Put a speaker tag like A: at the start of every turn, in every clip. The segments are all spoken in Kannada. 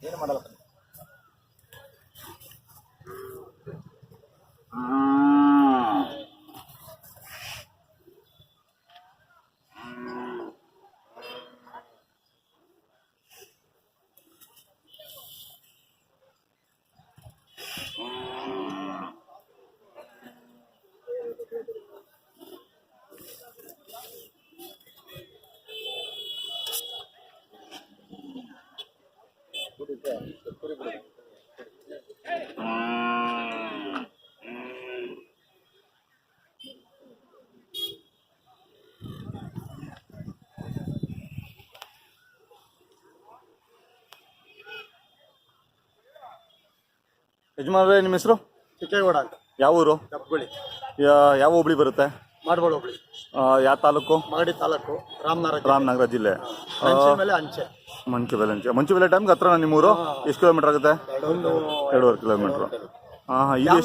A: ಏನು ಮಾಡಲ್ಲ.
B: ಯಜಮಾನ್ರೆ, ನಿಮ್ಮ ಹೆಸರು?
A: ಚಿಕ್ಕೇಗೌಡ ಅಂತ.
B: ಯಾವ ಊರು?
A: ದಬ್ಬಗುಳಿ.
B: ಯಾವ ಹೋಬಳಿ ಬರುತ್ತೆ?
A: ಮಾಡಗೋಡು ಹೋಬಳಿ.
B: ಯಾವ ತಾಲೂಕು?
A: ಮಾಗಡಿ ತಾಲೂಕು,
B: ರಾಮನಗರ ಜಿಲ್ಲೆ.
A: ಮೇಲೆ ಅಂಚೆ.
B: ಮಂಚುಬೆಲೆ ಟೈಮ್ಗೆ ಹತ್ರ ನಿಮ್ಮೂರು? ಎಷ್ಟು ಕಿಲೋಮೀಟರ್ ಆಗುತ್ತೆ? 2.5 ಕಿಲೋಮೀಟರ್.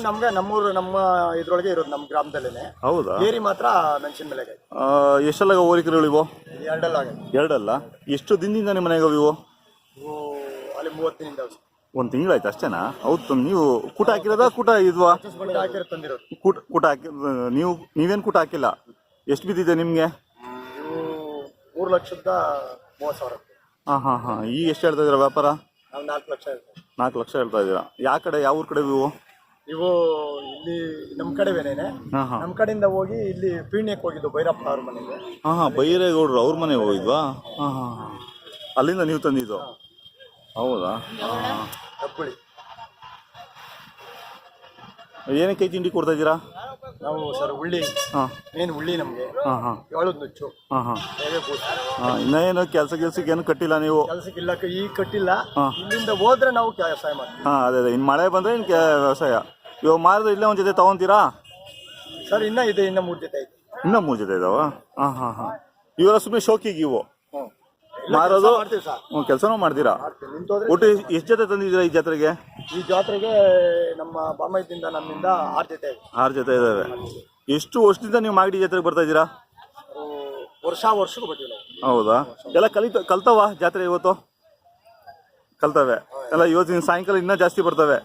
A: ನಮ್ಗೆ ನಮ್ಮೂರು ನಮ್ಮ ಇದ್ರೊಳಗೆ ಇರೋದು, ನಮ್ಮ ಗ್ರಾಮದಲ್ಲೇನೆ.
B: ಹೌದಾ?
A: ಏರಿ ಮಾತ್ರ ಮೆಣಸಿನ ಬೆಲೆಗೆ.
B: ಎಷ್ಟೆಲ್ಲ ಹೋರಿಕೆಗಳು ಇವು?
A: ಎರಡಲ್ಲ.
B: ಎಷ್ಟು ದಿನದಿಂದ ನಿಮ್ಮ ಮನೆಗೆ ಇವು?
A: ಅಲ್ಲಿ 30 ದಿನದಿಂದ.
B: ಒಂದು ತಿಂಗಳಾಯ್ತು ಅಷ್ಟೇನಾ? ಹೌದು. ನೀವು ಕೂಟ ಹಾಕಿರೋದ? ಕೂಟ ಇದ್ವಾ? ಕೂಟ ಹಾಕಿ ನೀವೇನು ಕೂಟ ಹಾಕಿಲ್ಲ? ಎಷ್ಟು ಬಿದ್ದಿದೆ ನಿಮಗೆ?
A: 3,30,000.
B: ಹಾಂ. ಈಗ ಎಷ್ಟು ಹೇಳ್ತಾ ಇದ್ದೀರಾ ವ್ಯಾಪಾರ?
A: 4 ಲಕ್ಷ.
B: 4 ಲಕ್ಷ ಹೇಳ್ತಾ ಇದ್ದೀರಾ. ಯಾವ ಊರ ಕಡೆ ಇವು?
A: ಇವು ಇಲ್ಲಿ ನಮ್ಮ ಕಡೆವೇನೇನೆ. ನಮ್ಮ ಕಡೆಯಿಂದ ಹೋಗಿ ಇಲ್ಲಿ ಪೀಣ್ಯಕ್ಕೆ ಹೋಗಿದ್ದು ಭೈರಪ್ಪ ಅವ್ರ ಮನೆಗೆ.
B: ಬೈರೇಗೌಡರು ಅವ್ರ ಮನೆಗೆ ಹೋಗಿದ್ವಾ? ಅಲ್ಲಿಂದ ನೀವು ತಂದಿದ್ದು? ಹೌದಾ?
A: ದಬ್ಬಗುಳಿ.
B: ಏನಕ್ಕೆ ತಿಂಡಿ ಕೊಡ್ತಾ ಇದ್ದೀರಾ?
A: ನಾವು ಸರ್ ಉಳ್ಳಿ. ಮೇನ್ ಉಳ್ಳಿ ನಮಗೆ. ಏಳದ ನುಚ್ಚು.
B: ಇನ್ನೇನು ಕೆಲ್ಸಕ್ಕೆ ಏನು ಕಟ್ಟಿಲ್ಲ ನೀವು?
A: ಕೆಲಸಕ್ಕಿಲ್ಲ, ಈಗ ಕಟ್ಟಿಲ್ಲ. ಇಲ್ಲಿಂದ ಹೋದ್ರೆ ನಾವು ವ್ಯವಸಾಯ ಮಾಡ್ತೀವಿ.
B: ಅದೇ ಇನ್ನು ಮಳೆ ಬಂದ್ರೆ ಇನ್ನು ವ್ಯವಸಾಯ. ಇವಾಗ ಮಾರಿದ್ರೆ ಇಲ್ಲೇ ಒಂದು ಜೊತೆ ತಗೊಂತೀರಾ
A: ಸರ್? ಇನ್ನ 3 ಜೊತೆ ಐತೆ.
B: ಇನ್ನೂ 3 ಜೊತೆ ಇದಾವ? ಇವೆಲ್ಲ ಸುಮ್ಮನೆ ಶೋಕಿಗೆ ಇವು ಮಾರೋದು? ಕೆಲಸನೂ ಮಾಡ್ತೀರಾ? ಒಟ್ಟು ಎಷ್ಟು ಜೊತೆ ತಂದಿದ್ದೀರಾ ಈ ಜಾತ್ರೆಗೆ?
A: ಈ ಜಾತ್ರೆಗೆ ನಮ್ಮ ಬಾಮೈದಿಂದ ನಮ್ಮಿಂದ 6 ಜೊತೆ.
B: 6 ಜೊತೆ ಇದಾವೆ. ಎಷ್ಟು ವರ್ಷದಿಂದ ನೀವು ಮಾಗಡಿ ಜಾತ್ರೆಗೆ ಬರ್ತಾ ಇದ್ದೀರಾ?
A: ವರ್ಷಕ್ಕೂ ಬರ್ತೀವಿ.
B: ಹೌದಾ? ಎಲ್ಲ ಕಲ್ತವ ಜಾತ್ರೆ ಇವತ್ತು? ಕಲ್ತವೆ ಎಲ್ಲ. ಇವತ್ತಿನ ಸಾಯಂಕಾಲ ಇನ್ನೂ ಜಾಸ್ತಿ ಬರ್ತವೆ.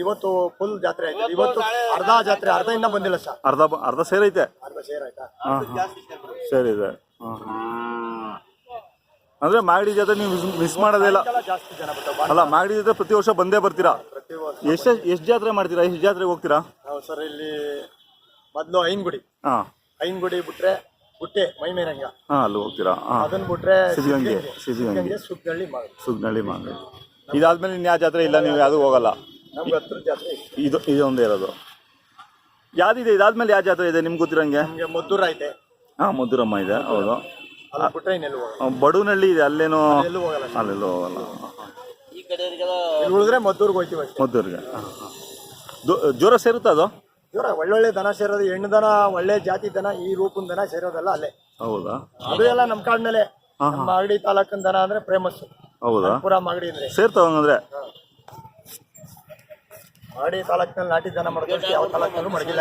A: ಇವತ್ತು ಫುಲ್ ಜಾತ್ರೆ ಐತೆ. ಇವತ್ತು ಅರ್ಧ ಜಾತ್ರೆ, ಅರ್ಧ ಇನ್ನೂ ಬಂದಿಲ್ಲ ಸರ್.
B: ಅರ್ಧ ಸೇರೈತೆ.
A: ಸೇರಾಯ್ತಾ?
B: ಸೇರಿದೆ. ಅಂದ್ರೆ ಮಾಗಡಿ ಜಾತ್ರೆ ನೀವು ಮಿಸ್ ಮಾಡೋದೇ ಇಲ್ಲ.
A: ಜಾಸ್ತಿ ಜನ ಬರ್ತಾರೆ.
B: ಅಲ್ಲ, ಮಾಗಡಿ ಜಾತ್ರೆ ಪ್ರತಿ ವರ್ಷ ಬಂದೇ ಬರ್ತೀರಾ? ಎಷ್ಟು ಜಾತ್ರೆ ಮಾಡ್ತೀರಾ? ಎಷ್ಟು ಜಾತ್ರೆಗೆ ಹೋಗ್ತೀರಾ?
A: ನಾವು ಸರ್ ಇಲ್ಲಿ ಮೊದಲು ಐನಗುಡಿ. ಐನಗುಡಿ ಬಿಟ್ರೆ ಗುಟ್ಟೆ ಮೈಮೇರಂಗ.
B: ಅಲ್ಲಿ ಹೋಗ್ತೀರಾ?
A: ಅದನ್ನ ಬಿಟ್ರೆ
B: ಸಿದ್ಧಗಂಗೆ, ಸುಗ್ನಳ್ಳಿ, ಮಾಗಡಿ. ಇದಾದ್ಮೇಲೆ ಇನ್ಯಾವ ಜಾತ್ರೆ ಇಲ್ಲ? ನೀವು ಯಾವ್ದು ಹೋಗಲ್ಲ?
A: ನಮ್ಗೆ 10 ಜಾತ್ರೆ
B: ಇದೊಂದೇ ಇರೋದು. ಯಾವ್ದಿದೆ ಇದಾದ್ಮೇಲೆ? ಯಾವ ಜಾತ್ರೆ ಇದೆ ನಿಮ್ಗೆ ಗೊತ್ತಿರಂಗೆ?
A: ನಮ್ಗೆ ಮದ್ದೂರ ಐತೆ.
B: ಮದ್ದೂರಮ್ಮ ಇದೆ. ಹೌದು.
A: ಬಡೂನಹಳ್ಳಿ
B: ಇದೆ, ಅಲ್ಲೇನು?
A: ಅಲ್ಲೆಲ್ಲೂ ಹೋಗಲ್ಲ.
B: ಉಳಿದ್ರೆ ಮದ್ದೂರ್ಗೆ ಹೋಗ್ತೀವಿ. ಮದ್ದೂರಿಗೆ ಜೋರ ಸೇರುತ್ತೆ ಅದು?
A: ಜೋರ ಒಳ್ಳೊಳ್ಳೆ ದನ ಸೇರೋದು. ಹೆಣ್ಣು ದನ, ಒಳ್ಳೆ ಜಾತಿ ದನ, ಈ ರೂಪದ ದನ ಸೇರೋದೆಲ್ಲ ಅಲ್ಲೇ.
B: ಹೌದಾ?
A: ಅದು ಎಲ್ಲ ನಮ್ಮ ಕಾಡಿನಲ್ಲೇ. ಮಾಗಡಿ ತಾಲೂಕಿನ ದನ ಅಂದ್ರೆ ಫೇಮಸ್.
B: ಹೌದಾ?
A: ಪುರ ಮಾಗಡಿ ಅಂದ್ರೆ
B: ಸೇರ್ತಾವಂದ್ರೆ.
A: ಮಾಗಡಿ ತಾಲೂಕಿನಲ್ಲಿ ನಾಟಿ ದನ ಮಾಡ್ಕೊಂಡು ಯಾವ ತಾಲೂಕಿನಲ್ಲೂ ಮಡಗಿಲ್ಲ.